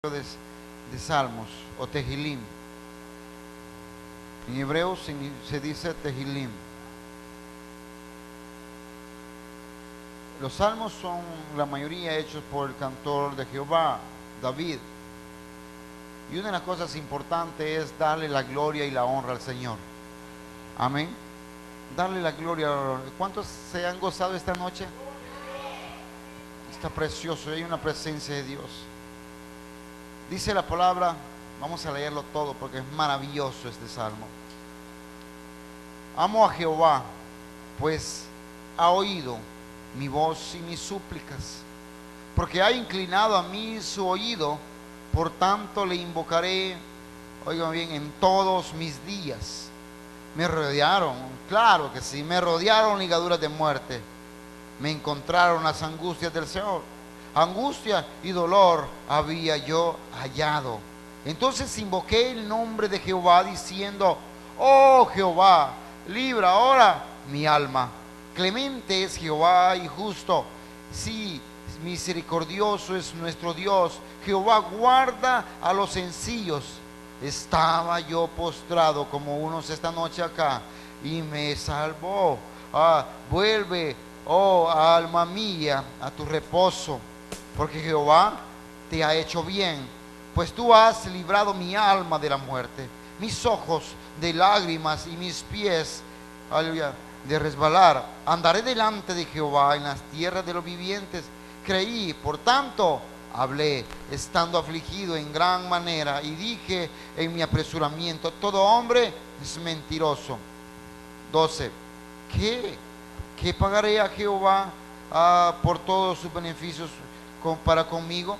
de, de Salmos o Tehilim. En hebreo se dice Tehilim. Los salmos son la mayoría hechos por el cantor de Jehová, David. Y una de las cosas importantes es darle la gloria y la honra al Señor. Amén. Darle la gloria. ¿Cuántos se han gozado esta noche? Está precioso, hay una presencia de Dios. Dice la palabra, vamos a leerlo todo porque es maravilloso este salmo. Amo a Jehová, pues ha oído mi voz y mis súplicas, porque ha inclinado a mí su oído, por tanto le invocaré, oigan bien, en todos mis días. Me rodearon, claro que sí, me rodearon ligaduras de muerte, me encontraron las angustias del Señor. Angustia y dolor había yo hallado. Entonces invoqué el nombre de Jehová diciendo: oh Jehová, libra ahora mi alma. Clemente es Jehová y justo, sí, misericordioso es nuestro Dios. Jehová guarda a los sencillos. Estaba yo postrado como unos esta noche acá y me salvó. Vuelve, oh alma mía, a tu reposo, porque Jehová te ha hecho bien, pues tú has librado mi alma de la muerte, mis ojos de lágrimas y mis pies, aleluya, de resbalar. Andaré delante de Jehová en las tierras de los vivientes. Creí, por tanto hablé, estando afligido en gran manera, y dije en mi apresuramiento: todo hombre es mentiroso. 12. ¿Qué pagaré a Jehová por todos sus beneficios para conmigo?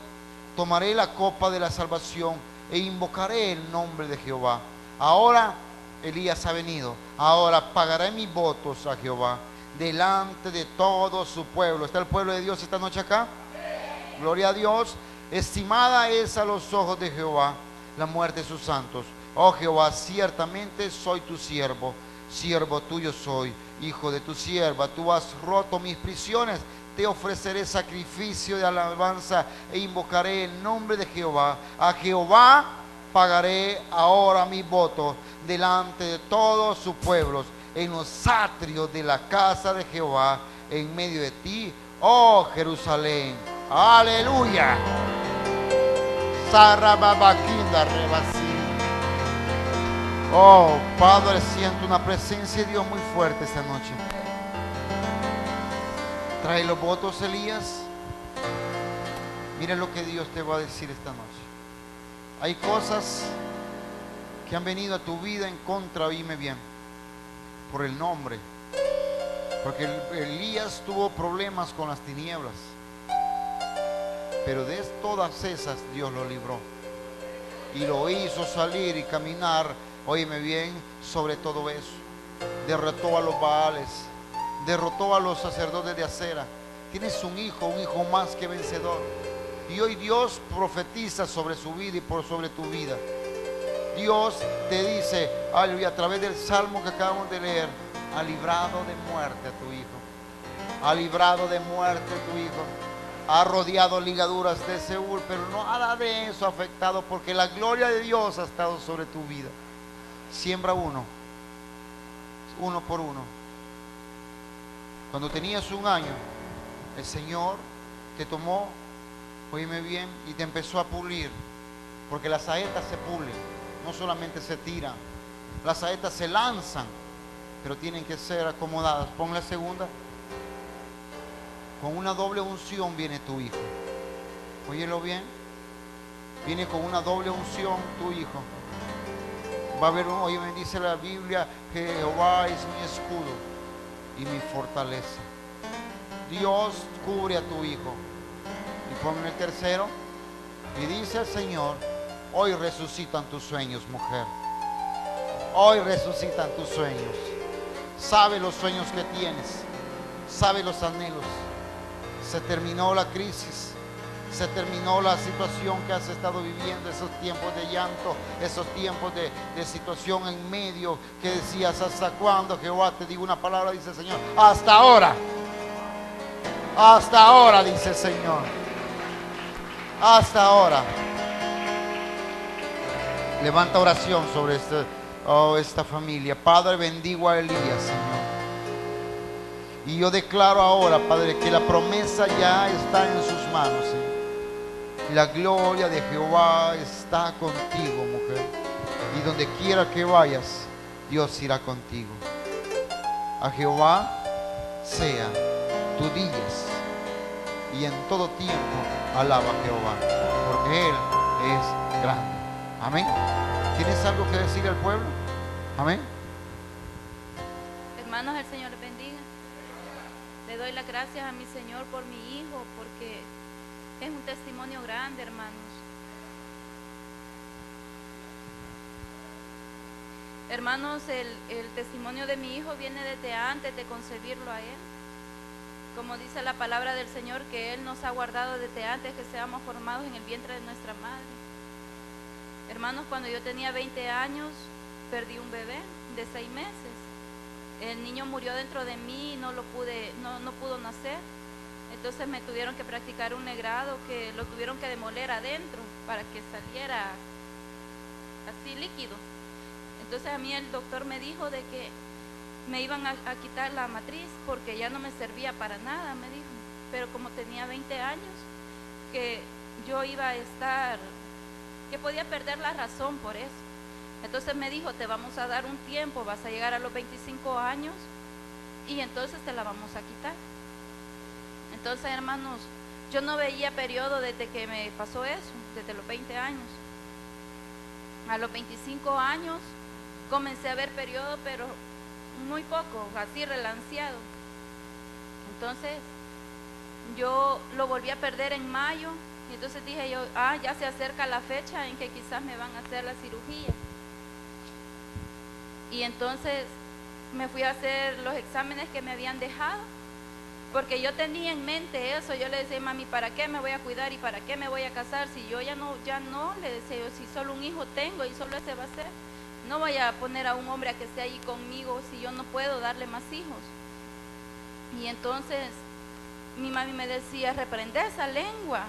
Tomaré la copa de la salvación e invocaré el nombre de Jehová. Ahora Elías ha venido, ahora pagaré mis votos a Jehová delante de todo su pueblo. ¿Está el pueblo de Dios esta noche acá? Sí. Gloria a Dios. Estimada es a los ojos de Jehová la muerte de sus santos. Oh Jehová, ciertamente soy tu siervo, siervo tuyo soy, hijo de tu sierva. Tú has roto mis prisiones. Te ofreceré sacrificio de alabanza e invocaré el nombre de Jehová. A Jehová pagaré ahora mi voto delante de todos sus pueblos, en los atrios de la casa de Jehová, en medio de ti, oh Jerusalén. Aleluya. Oh Padre, siento una presencia de Dios muy fuerte esta noche. Trae los votos, Elías. Mira lo que Dios te va a decir esta noche. Hay cosas que han venido a tu vida en contra, oíme bien, por el nombre. Porque Elías tuvo problemas con las tinieblas, pero de todas esas Dios lo libró y lo hizo salir y caminar, oíme bien, sobre todo eso. Derrotó a los Baales, derrotó a los sacerdotes de Acera. Tienes un hijo más que vencedor. Y hoy Dios profetiza sobre su vida y sobre tu vida. Dios te dice, aleluya, a través del salmo que acabamos de leer: ha librado de muerte a tu hijo. Ha librado de muerte a tu hijo. Ha rodeado ligaduras de Seúl, pero no nada de eso ha afectado, porque la gloria de Dios ha estado sobre tu vida. Siembra uno por uno. Cuando tenías 1 año, el Señor te tomó, oíme bien, y te empezó a pulir, porque las saetas se pulen, no solamente se tiran, las saetas se lanzan, pero tienen que ser acomodadas. Pon la segunda. Con una doble unción viene tu hijo. Óyelo bien. Viene con una doble unción tu hijo. Va a haber oye, me dice la Biblia que Jehová es mi escudo y mi fortaleza. Dios cubre a tu hijo. Y pon el tercero. Y dice el Señor: hoy resucitan tus sueños, mujer. Hoy resucitan tus sueños. Sabe los sueños que tienes, sabe los anhelos. Se terminó la crisis, se terminó la situación que has estado viviendo, esos tiempos de llanto, esos tiempos de situación en medio que decías: ¿hasta cuándo, Jehová? Te digo una palabra, dice el Señor: hasta ahora. Hasta ahora, dice el Señor. Hasta ahora. Levanta oración sobre esta familia. Padre, bendigo a Elías, Señor. Y yo declaro ahora, Padre, que la promesa ya está en sus manos, Señor. La gloria de Jehová está contigo, mujer. Y donde quiera que vayas, Dios irá contigo. A Jehová sea tu días, y en todo tiempo alaba a Jehová, porque Él es grande. Amén. ¿Tienes algo que decir al pueblo? Amén. Hermanos, el Señor les bendiga. Le doy las gracias a mi Señor por mi hijo, porque es un testimonio grande, hermanos. Hermanos, el testimonio de mi hijo viene desde antes de concebirlo a él. Como dice la palabra del Señor, que Él nos ha guardado desde antes que seamos formados en el vientre de nuestra madre. Hermanos, cuando yo tenía 20 años, perdí un bebé de 6 meses. El niño murió dentro de mí y no pudo nacer. Entonces me tuvieron que practicar un negrado, que lo tuvieron que demoler adentro para que saliera así líquido. Entonces a mí el doctor me dijo de que me iban a quitar la matriz porque ya no me servía para nada, me dijo. Pero como tenía 20 años, que yo iba a estar, que podía perder la razón por eso. Entonces me dijo, te vamos a dar un tiempo, vas a llegar a los 25 años y entonces te la vamos a quitar. Entonces, hermanos, yo no veía periodo desde que me pasó eso, desde los 20 años. A los 25 años comencé a ver periodo, pero muy poco, así relanceado. Entonces, yo lo volví a perder en mayo, y entonces dije yo, ya se acerca la fecha en que quizás me van a hacer la cirugía. Y entonces me fui a hacer los exámenes que me habían dejado, porque yo tenía en mente eso. Yo le decía, mami, ¿para qué me voy a cuidar y para qué me voy a casar? Si yo ya no, le decía yo, si solo un hijo tengo y solo ese va a ser, no voy a poner a un hombre a que esté ahí conmigo si yo no puedo darle más hijos. Y entonces mi mami me decía, reprende esa lengua,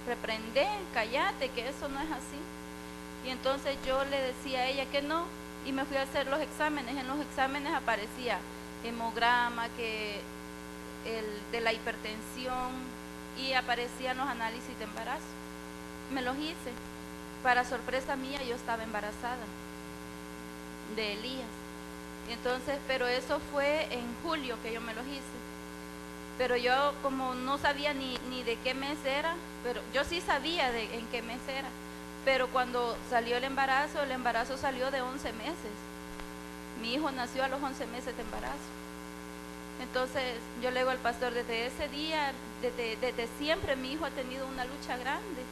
reprende, cállate, que eso no es así. Y entonces yo le decía a ella que no, y me fui a hacer los exámenes. En los exámenes aparecía hemograma, que de la hipertensión, y aparecían los análisis de embarazo. Me los hice. Para sorpresa mía, yo estaba embarazada de Elías. Entonces, pero eso fue en julio que yo me los hice. Pero yo como no sabía ni de qué mes era, pero yo sí sabía en qué mes era. Pero cuando salió el embarazo salió de 11 meses. Mi hijo nació a los 11 meses de embarazo. Entonces yo le digo al pastor, desde ese día, desde siempre mi hijo ha tenido una lucha grande,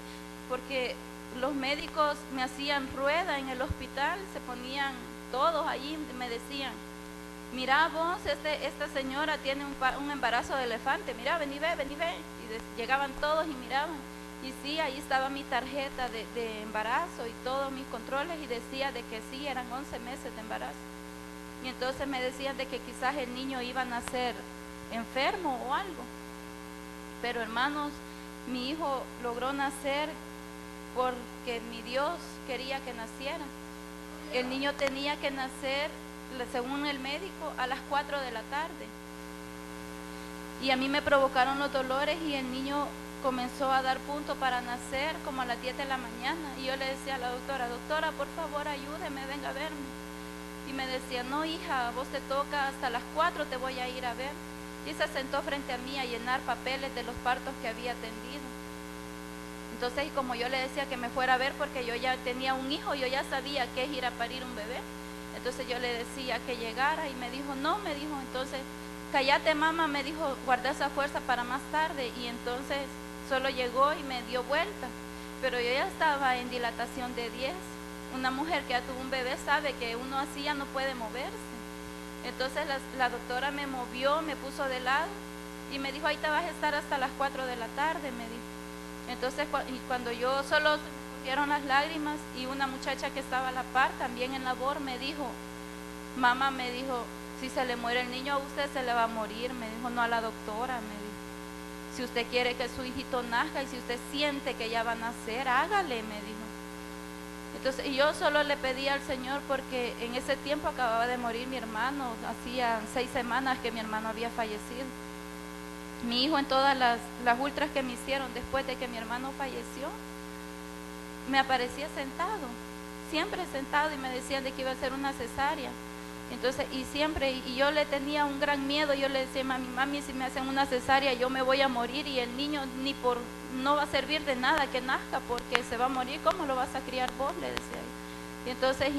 porque los médicos me hacían rueda en el hospital, se ponían todos allí, me decían, mira vos, esta señora tiene un embarazo de elefante, mira, vení ve. Y llegaban todos y miraban. Y sí, ahí estaba mi tarjeta de embarazo y todos mis controles, y decía de que sí, eran 11 meses de embarazo. Y entonces me decían de que quizás el niño iba a nacer enfermo o algo. Pero hermanos, mi hijo logró nacer porque mi Dios quería que naciera. El niño tenía que nacer, según el médico, a las 4 de la tarde. Y a mí me provocaron los dolores y el niño comenzó a dar punto para nacer como a las 10 de la mañana. Y yo le decía a la doctora, doctora, por favor ayúdeme, venga a verme. Y me decía, no hija, vos te toca hasta las 4, te voy a ir a ver. Y se sentó frente a mí a llenar papeles de los partos que había atendido. Entonces, como yo le decía que me fuera a ver porque yo ya tenía un hijo, yo ya sabía que es ir a parir un bebé. Entonces yo le decía que llegara y me dijo, no, me dijo, entonces, cállate mamá, me dijo, guarda esa fuerza para más tarde. Y entonces solo llegó y me dio vuelta. Pero yo ya estaba en dilatación de 10. Una mujer que ya tuvo un bebé sabe que uno así ya no puede moverse. Entonces la doctora me movió, me puso de lado y me dijo, ahí te vas a estar hasta las 4 de la tarde, me dijo. Entonces cuando yo solo cogieron las lágrimas, y una muchacha que estaba a la par, también en labor, me dijo, mamá, me dijo, si se le muere el niño a usted se le va a morir, me dijo, no a la doctora, me dijo. Si usted quiere que su hijito nazca y si usted siente que ya va a nacer, hágale, me dijo. Entonces, y yo solo le pedí al Señor porque en ese tiempo acababa de morir mi hermano, hacía 6 semanas que mi hermano había fallecido. Mi hijo en todas las ultras que me hicieron después de que mi hermano falleció, me aparecía sentado, siempre sentado, y me decían de que iba a ser una cesárea. Entonces, y yo le tenía un gran miedo. Yo le decía, mami, si me hacen una cesárea yo me voy a morir, y el niño no va a servir de nada que nazca porque se va a morir. ¿Cómo lo vas a criar vos?, le decía. Y entonces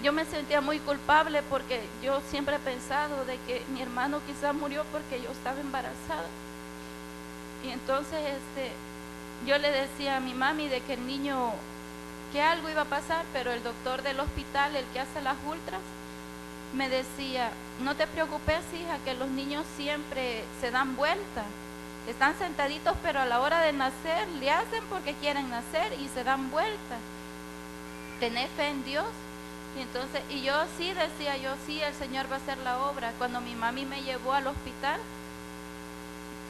yo me sentía muy culpable porque yo siempre he pensado de que mi hermano quizás murió porque yo estaba embarazada. Y entonces yo le decía a mi mami de que el niño, que algo iba a pasar, pero el doctor del hospital, el que hace las ultras, me decía, no te preocupes, hija, que los niños siempre se dan vuelta, están sentaditos, pero a la hora de nacer le hacen porque quieren nacer y se dan vuelta. Tener fe en Dios. Y entonces, y yo sí decía, el Señor va a hacer la obra. Cuando mi mami me llevó al hospital,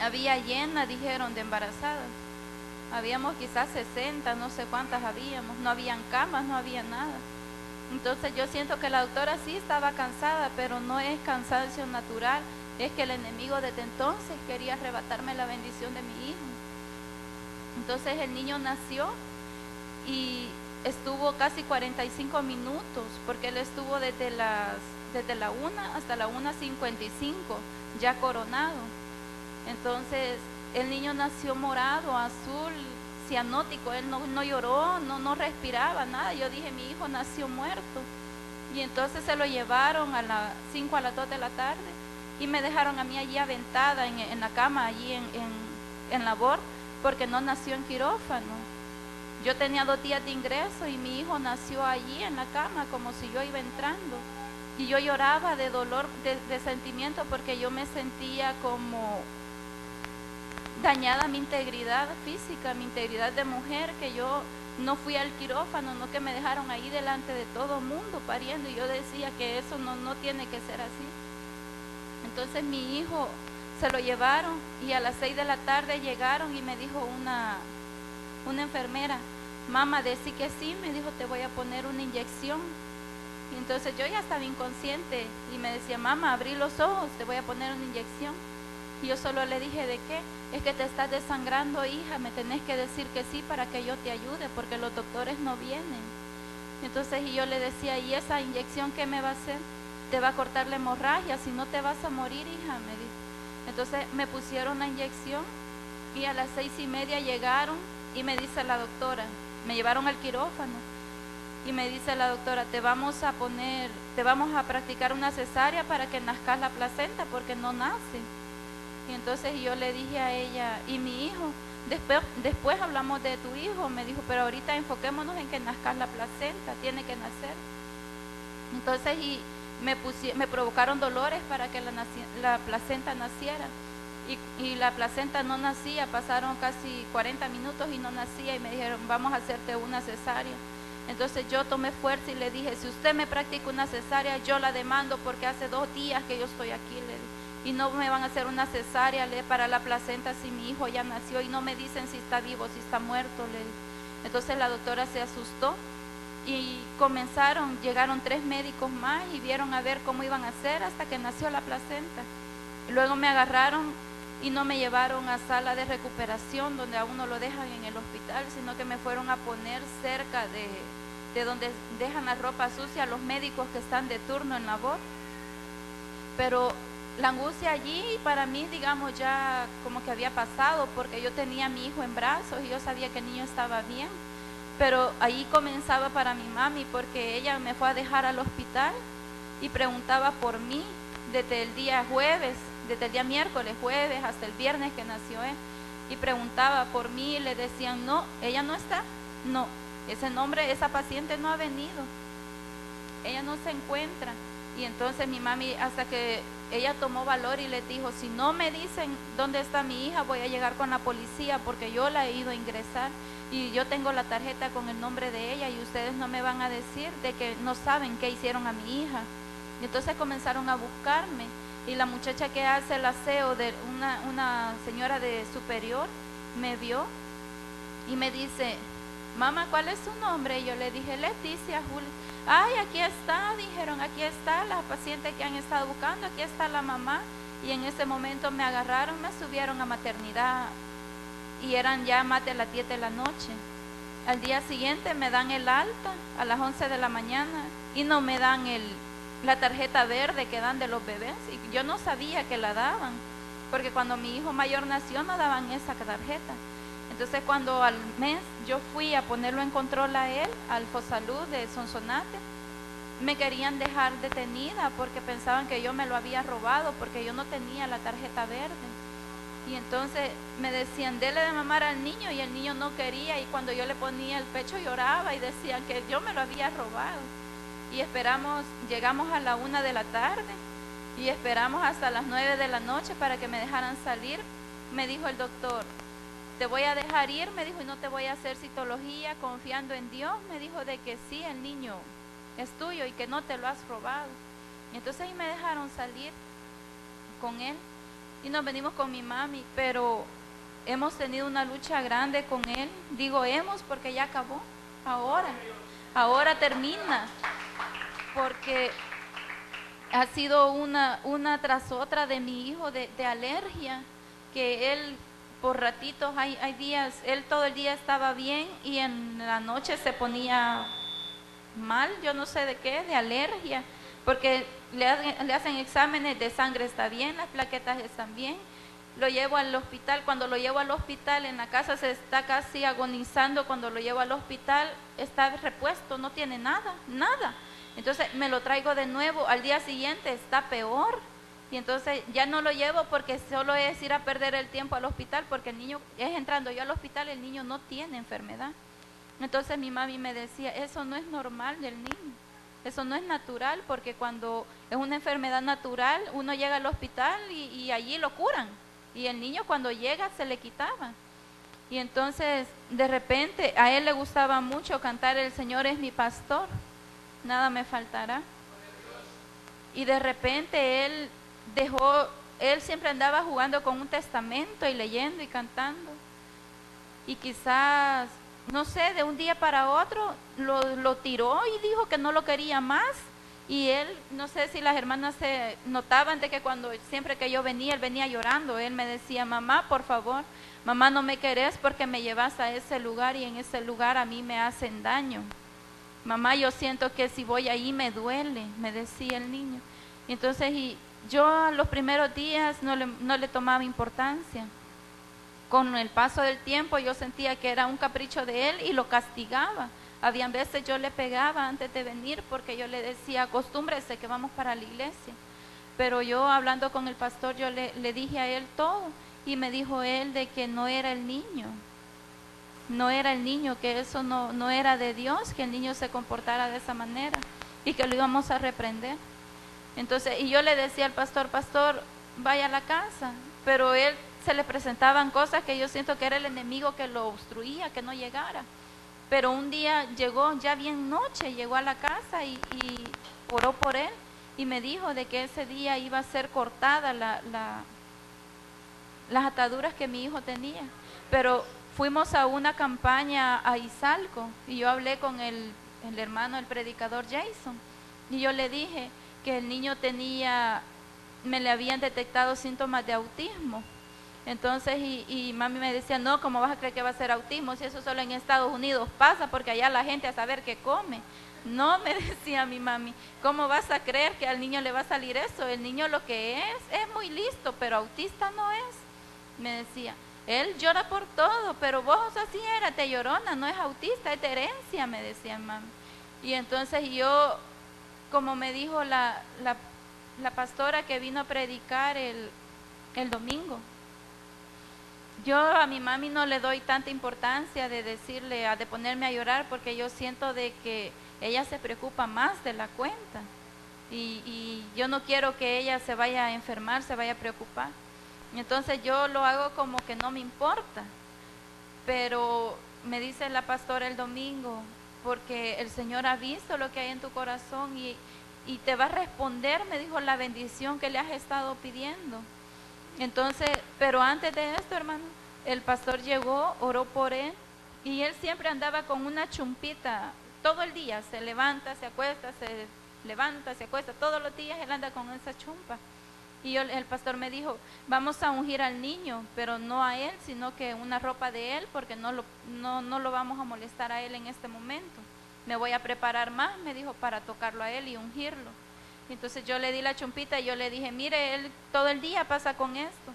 había llena, dijeron, de embarazadas. Habíamos quizás 60, no sé cuántas habíamos, no habían camas, no había nada. Entonces yo siento que la doctora sí estaba cansada, pero no es cansancio natural, es que el enemigo desde entonces quería arrebatarme la bendición de mi hijo. Entonces el niño nació y estuvo casi 45 minutos, porque él estuvo desde la 1 hasta la 1:55, ya coronado. Entonces el niño nació morado, azul, cianótico, él no lloró, no respiraba, nada. Yo dije, mi hijo nació muerto. Y entonces se lo llevaron a las 5 a las 2 de la tarde y me dejaron a mí allí aventada en la cama, allí en labor, porque no nació en quirófano. Yo tenía 2 días de ingreso y mi hijo nació allí en la cama como si yo iba entrando. Y yo lloraba de dolor, de sentimiento, porque yo me sentía como dañada mi integridad física, mi integridad de mujer, que yo no fui al quirófano, no, que me dejaron ahí delante de todo el mundo pariendo, y yo decía que eso no tiene que ser así. Entonces mi hijo se lo llevaron y a las 6 de la tarde llegaron y me dijo una enfermera, mamá, decí que sí, me dijo, te voy a poner una inyección. Y entonces yo ya estaba inconsciente y me decía, mamá, abrí los ojos, te voy a poner una inyección. Y yo solo le dije, ¿de qué? Es que te estás desangrando, hija, me tenés que decir que sí para que yo te ayude, porque los doctores no vienen. Entonces, y yo le decía, ¿y esa inyección qué me va a hacer? Te va a cortar la hemorragia, si no te vas a morir, hija, me dijo. Entonces me pusieron la inyección y a las 6:30 llegaron y me dice la doctora, me llevaron al quirófano y me dice la doctora, te vamos a practicar una cesárea para que nazcas la placenta, porque no nace. Y entonces yo le dije a ella, y mi hijo, después hablamos de tu hijo, me dijo, pero ahorita enfoquémonos en que nazcas la placenta, tiene que nacer. Entonces me provocaron dolores para que la placenta naciera, y la placenta no nacía, pasaron casi 40 minutos y no nacía, y me dijeron, vamos a hacerte una cesárea. Entonces yo tomé fuerza y le dije, si usted me practica una cesárea, yo la demando, porque hace 2 días que yo estoy aquí, le dije, y no me van a hacer una cesárea para la placenta si mi hijo ya nació, y no me dicen si está vivo, si está muerto, le dije. Entonces la doctora se asustó y llegaron 3 médicos más y vieron a ver cómo iban a hacer hasta que nació la placenta. Luego me agarraron y no me llevaron a sala de recuperación donde a uno lo dejan en el hospital, sino que me fueron a poner cerca de donde dejan la ropa sucia los médicos que están de turno en labor. Pero la angustia allí para mí, digamos, ya como que había pasado, porque yo tenía a mi hijo en brazos y yo sabía que el niño estaba bien. Pero ahí comenzaba para mi mami, porque ella me fue a dejar al hospital y preguntaba por mí desde el día jueves, desde el día miércoles, jueves, hasta el viernes que nació él. Y preguntaba por mí y le decían, no, ella no está, no, esa paciente no ha venido, ella no se encuentra. Y entonces mi mami, hasta que ella tomó valor y le dijo, si no me dicen dónde está mi hija, voy a llegar con la policía, porque yo la he ido a ingresar y yo tengo la tarjeta con el nombre de ella, y ustedes no me van a decir de que no saben qué hicieron a mi hija. Y entonces comenzaron a buscarme, y la muchacha que hace el aseo, de una señora de superior, me vio y me dice, mamá, ¿cuál es su nombre? Y yo le dije, Leticia Julio. Ay, aquí está, dijeron, aquí está la paciente que han estado buscando, aquí está la mamá. Y en ese momento me agarraron, me subieron a maternidad y eran ya más de las 10 de la noche. Al día siguiente me dan el alta a las 11 de la mañana y no me dan la tarjeta verde que dan de los bebés. Y yo no sabía que la daban, porque cuando mi hijo mayor nació no daban esa tarjeta. Entonces cuando al mes yo fui a ponerlo en control a él, al Fosalud de Sonsonate, me querían dejar detenida porque pensaban que yo me lo había robado porque yo no tenía la tarjeta verde. Y entonces me decían, dele de mamar al niño, y el niño no quería, y cuando yo le ponía el pecho lloraba y decían que yo me lo había robado. Y llegamos a la 1 de la tarde y esperamos hasta las 9 de la noche para que me dejaran salir. Me dijo el doctor, te voy a dejar ir, me dijo, y no te voy a hacer citología, confiando en Dios. Me dijo de que sí, el niño es tuyo y que no te lo has robado. Y entonces ahí me dejaron salir con él y nos venimos con mi mami, pero hemos tenido una lucha grande con él. Digo hemos porque ya acabó, ahora termina, porque ha sido una tras otra de mi hijo de alergia, que él por ratitos, hay días, él todo el día estaba bien y en la noche se ponía mal, yo no sé de qué, de alergia, porque le hacen exámenes de sangre, está bien, las plaquetas están bien, lo llevo al hospital. Cuando lo llevo al hospital, en la casa se está casi agonizando, cuando lo llevo al hospital está repuesto, no tiene nada. Entonces me lo traigo de nuevo, al día siguiente está peor, y entonces ya no lo llevo porque solo es ir a perder el tiempo al hospital, porque el niño, es entrando yo al hospital, el niño no tiene enfermedad. Entonces mi mami me decía, eso no es normal del niño, eso no es natural, porque cuando es una enfermedad natural, uno llega al hospital y allí lo curan, y el niño cuando llega se le quitaba. Y entonces de repente a él le gustaba mucho cantar El Señor es mi pastor, nada me faltará. Y de repente él siempre andaba jugando con un testamento y leyendo y cantando. Y quizás, no sé, de un día para otro lo tiró y dijo que no lo quería más. Y él, no sé si las hermanas se notaban de que siempre que yo venía, él venía llorando. Él me decía, mamá, por favor, mamá, no me querés porque me llevas a ese lugar y en ese lugar a mí me hacen daño. Mamá, yo siento que si voy ahí me duele, me decía el niño. Y entonces yo los primeros días no le tomaba importancia. Con el paso del tiempo yo sentía que era un capricho de él y lo castigaba. Habían veces yo le pegaba antes de venir porque yo le decía, acostúmbrese que vamos para la iglesia. Pero yo hablando con el pastor, yo le dije a él todo, y me dijo él de que no era el niño, que eso no era de Dios, que el niño se comportara de esa manera y que lo íbamos a reprender. Entonces, y yo le decía al pastor, vaya a la casa, pero él se le presentaban cosas que yo siento que era el enemigo que lo obstruía, que no llegara. Pero un día llegó ya bien noche, llegó a la casa y oró por él y me dijo de que ese día iba a ser cortada las ataduras que mi hijo tenía. Pero fuimos a una campaña a Izalco y yo hablé con el hermano, el predicador Jason, y yo le dije que el niño me le habían detectado síntomas de autismo. Entonces, y mami me decía, no, ¿cómo vas a creer que va a ser autismo? Si eso solo en Estados Unidos pasa, porque allá la gente a saber qué come. No, me decía mi mami, ¿cómo vas a creer que al niño le va a salir eso? El niño lo que es muy listo, pero autista no es. Me decía, él llora por todo, pero vos así eras, te llorona, no es autista, es de herencia, me decía mami. Y entonces yo, como me dijo la pastora que vino a predicar el domingo, yo a mi mami no le doy tanta importancia de decirle, de ponerme a llorar, porque yo siento de que ella se preocupa más de la cuenta y yo no quiero que ella se vaya a enfermar, se vaya a preocupar. Entonces yo lo hago como que no me importa, pero me dice la pastora el domingo, porque el Señor ha visto lo que hay en tu corazón y te va a responder, me dijo, la bendición que le has estado pidiendo. Entonces, pero antes de esto, hermano, el pastor llegó, oró por él Y él siempre andaba con una chumpita todo el día, se levanta, se acuesta, se levanta, se acuesta, todos los días él anda con esa chumpa. Y el pastor me dijo, vamos a ungir al niño, pero no a él, sino que una ropa de él, porque no lo vamos a molestar a él en este momento. Me voy a preparar más, me dijo, para tocarlo a él y ungirlo. Entonces yo le di la chumpita y yo le dije, mire, él todo el día pasa con esto.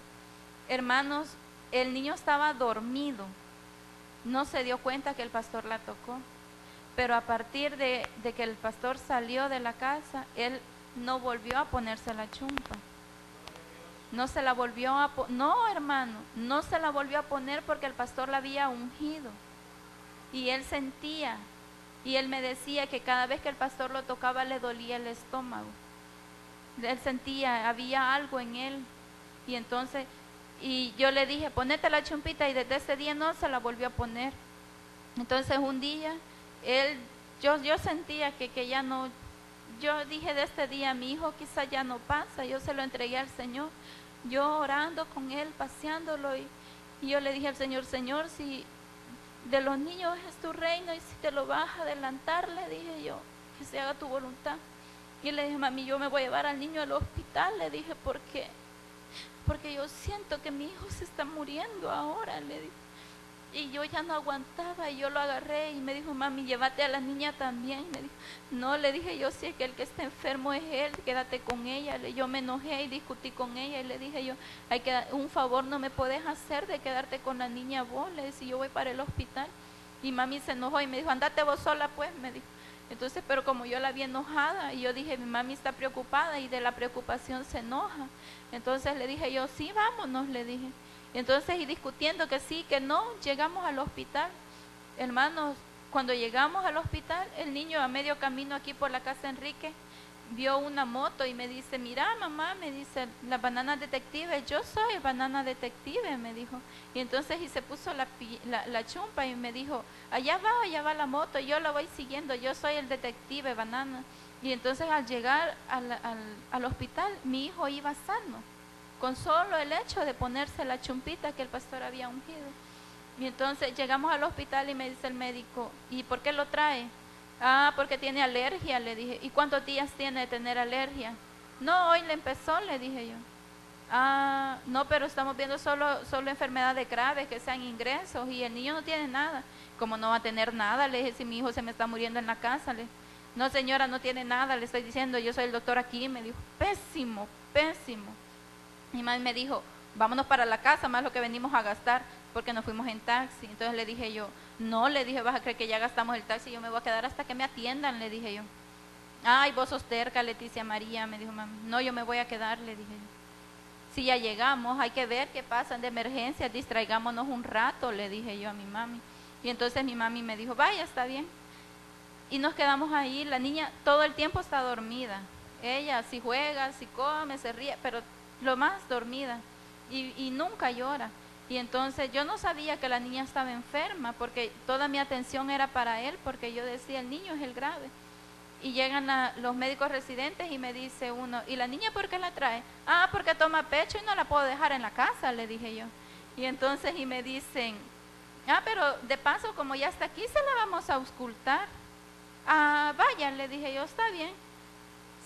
Hermanos, el niño estaba dormido, no se dio cuenta que el pastor la tocó, pero a partir de que el pastor salió de la casa, él no volvió a ponerse la chumpa. No se la volvió a poner, no, hermano, no se la volvió a poner porque el pastor la había ungido. Y él sentía, y él me decía que cada vez que el pastor lo tocaba le dolía el estómago. Él sentía, había algo en él. Y entonces, y yo le dije, ponete la chumpita, y desde ese día no se la volvió a poner. Entonces un día, yo sentía que ya no, yo dije de este día, mi hijo quizá ya no pasa, yo se lo entregué al Señor, yo orando con él, paseándolo, y yo le dije al Señor, Señor, si de los niños es tu reino y si te lo vas a adelantar, le dije yo, que se haga tu voluntad. Y le dije, mami, yo me voy a llevar al niño al hospital, le dije, porque yo siento que mi hijo se está muriendo ahora, le dije. Y yo ya no aguantaba y yo lo agarré y me dijo, mami, llévate a la niña también. Me dijo, no, le dije yo, si es que el que está enfermo es él, quédate con ella. Yo me enojé y discutí con ella y le dije yo, un favor no me puedes hacer de quedarte con la niña vos, le dije, yo voy para el hospital. Y mami se enojó y me dijo, andate vos sola pues, me dijo. Entonces, pero como yo la vi enojada y yo dije, mi mami está preocupada y de la preocupación se enoja. Entonces le dije yo, sí, vámonos, le dije. Entonces, y discutiendo que sí, que no, llegamos al hospital. Hermanos, cuando llegamos al hospital, el niño a medio camino aquí por la casa Enrique vio una moto y me dice, mira mamá, me dice, la banana detective, yo soy banana detective, me dijo. Y entonces y se puso la chumpa y me dijo, allá va la moto, yo la voy siguiendo, yo soy el detective banana. Y entonces al llegar al hospital, mi hijo iba sano, con solo el hecho de ponerse la chumpita que el pastor había ungido. Y entonces llegamos al hospital y me dice el médico, ¿y por qué lo trae? Ah, porque tiene alergia, le dije. ¿Y cuántos días tiene de tener alergia? No, hoy le empezó, le dije yo. Ah, no, pero estamos viendo solo enfermedades graves, que sean ingresos, y el niño no tiene nada. ¿Cómo no va a tener nada? Le dije, si mi hijo se me está muriendo en la casa. No, señora, no tiene nada, le estoy diciendo, yo soy el doctor aquí. Me dijo, pésimo, pésimo. Mi mamá me dijo, vámonos para la casa, más lo que venimos a gastar, porque nos fuimos en taxi. Entonces le dije yo, no, le dije, vas a creer que ya gastamos el taxi, yo me voy a quedar hasta que me atiendan, le dije yo. Ay, vos sos terca, Leticia María, me dijo mami. No, yo me voy a quedar, le dije yo. Si ya llegamos, hay que ver qué pasa de emergencia, distraigámonos un rato, le dije yo a mi mami. Y entonces mi mami me dijo, vaya, está bien. Y nos quedamos ahí, la niña todo el tiempo está dormida. Ella si juega, si come, se ríe, pero lo más dormida. Y nunca llora. Y entonces yo no sabía que la niña estaba enferma, porque toda mi atención era para él, porque yo decía, el niño es el grave. Y llegan los médicos residentes y me dice uno, ¿y la niña por qué la trae? Ah, porque toma pecho y no la puedo dejar en la casa, le dije yo. Y entonces y me dicen, ah, pero de paso como ya está aquí, se la vamos a auscultar. Ah, vaya, le dije yo, está bien.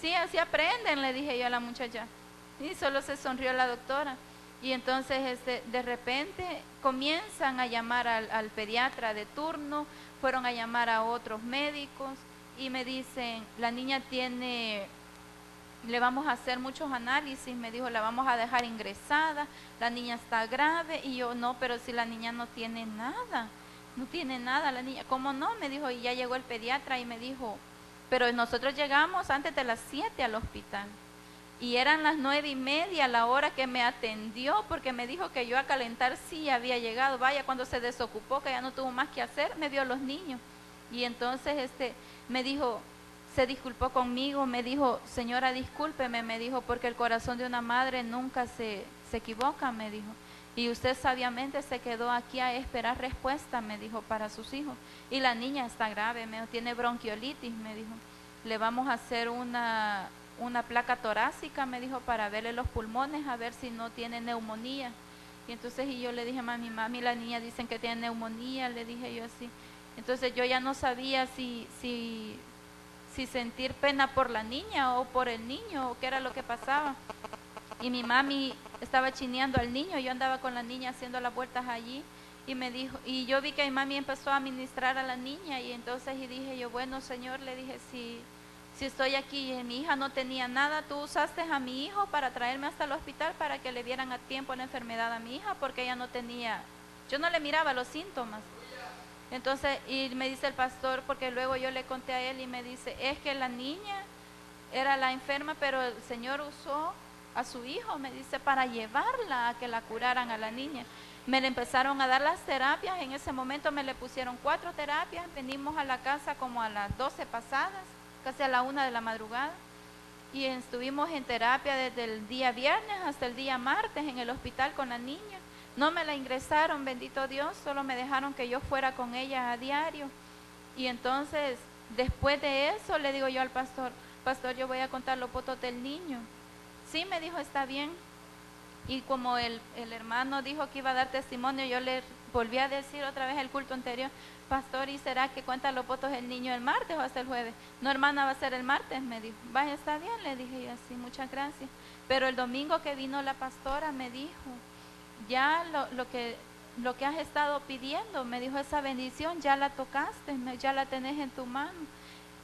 Sí, así aprenden, le dije yo a la muchacha. Y solo se sonrió la doctora. Y entonces de repente comienzan a llamar al pediatra de turno, fueron a llamar a otros médicos y me dicen, la niña le vamos a hacer muchos análisis, me dijo, la vamos a dejar ingresada, la niña está grave. Y yo, no, pero si la niña no tiene nada, no tiene nada la niña. ¿Cómo no? Me dijo, y ya llegó el pediatra y me dijo, pero nosotros llegamos antes de las 7 al hospital. Y eran las 9:30 la hora que me atendió, porque me dijo que yo a calentar sí había llegado. Vaya, cuando se desocupó, que ya no tuvo más que hacer, me vio los niños. Y entonces me dijo, se disculpó conmigo, me dijo, señora, discúlpeme, me dijo, porque el corazón de una madre nunca se equivoca, me dijo. Y usted sabiamente se quedó aquí a esperar respuesta, me dijo, para sus hijos. Y la niña está grave, me dijo, tiene bronquiolitis, me dijo. Le vamos a hacer una placa torácica, me dijo, para verle los pulmones, a ver si no tiene neumonía. Y entonces y yo le dije, mami, la niña dicen que tiene neumonía, le dije yo así. Entonces yo ya no sabía si sentir pena por la niña o por el niño, o qué era lo que pasaba. Y mi mami estaba chineando al niño, yo andaba con la niña haciendo las vueltas allí, y me dijo, y yo vi que mi mami empezó a ministrar a la niña, y entonces y dije yo, bueno, Señor, le dije, si estoy aquí y mi hija no tenía nada, tú usaste a mi hijo para traerme hasta el hospital para que le dieran a tiempo la enfermedad a mi hija, porque ella no tenía, yo no le miraba los síntomas. Entonces, y me dice el pastor, porque luego yo le conté a él y me dice, es que la niña era la enferma, pero el Señor usó a su hijo, me dice, para llevarla a que la curaran a la niña. Me le empezaron a dar las terapias, en ese momento me le pusieron 4 terapias, venimos a la casa como a las 12 pasadas, casi a la 1 de la madrugada, y estuvimos en terapia desde el día viernes hasta el día martes en el hospital con la niña. No me la ingresaron, bendito Dios, solo me dejaron que yo fuera con ella a diario. Y entonces, después de eso, le digo yo al pastor, pastor, yo voy a contar los votos del niño. Sí, me dijo, está bien. Y como el hermano dijo que iba a dar testimonio, yo le volví a decir otra vez el culto anterior, pastor, ¿y será que cuenta los votos del niño el martes o hasta el jueves? No, hermana, va a ser el martes, me dijo. Vaya, está bien, le dije yo así, muchas gracias. Pero el domingo que vino la pastora me dijo, ya lo que has estado pidiendo, me dijo, esa bendición ya la tocaste, ya la tenés en tu mano.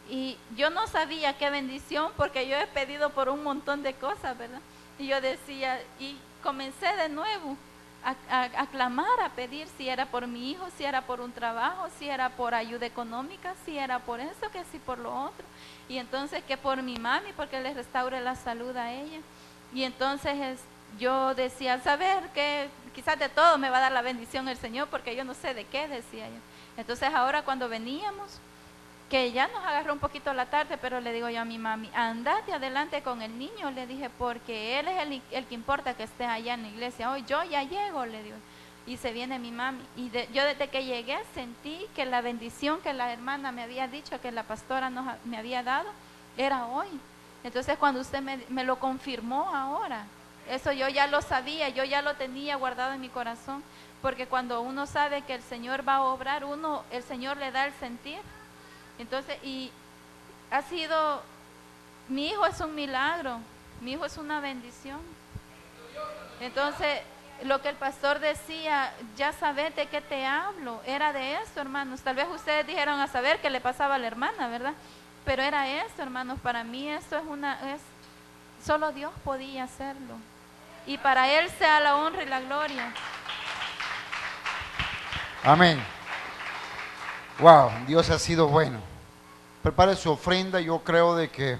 Y yo no sabía qué bendición, porque yo he pedido por un montón de cosas, ¿verdad? Y yo decía, y comencé de nuevo a clamar, a pedir, si era por mi hijo, si era por un trabajo, si era por ayuda económica, si era por eso, que si por lo otro. Y entonces que por mi mami, porque le restaure la salud a ella. Y entonces yo decía, saber que quizás de todo me va a dar la bendición el Señor, porque yo no sé de qué, decía yo. Entonces ahora cuando veníamos, que ya nos agarró un poquito la tarde, pero le digo yo a mi mami, andate adelante con el niño, le dije, porque él es el que importa que esté allá en la iglesia. Hoy yo ya llego, le digo. Y se viene mi mami. Y yo desde que llegué sentí que la bendición que la hermana me había dicho, que la pastora me había dado, era hoy. Entonces cuando usted me lo confirmó ahora, eso yo ya lo sabía, yo ya lo tenía guardado en mi corazón, porque cuando uno sabe que el Señor va a obrar, el Señor le da el sentir. Entonces, y ha sido, mi hijo es un milagro, mi hijo es una bendición. Entonces, lo que el pastor decía, ya sabes de qué te hablo, era de esto, hermanos. Tal vez ustedes dijeron a saber qué le pasaba a la hermana, ¿verdad? Pero era esto, hermanos, para mí esto solo Dios podía hacerlo. Y para Él sea la honra y la gloria. Amén. Wow, Dios ha sido bueno. Prepare su ofrenda, yo creo de que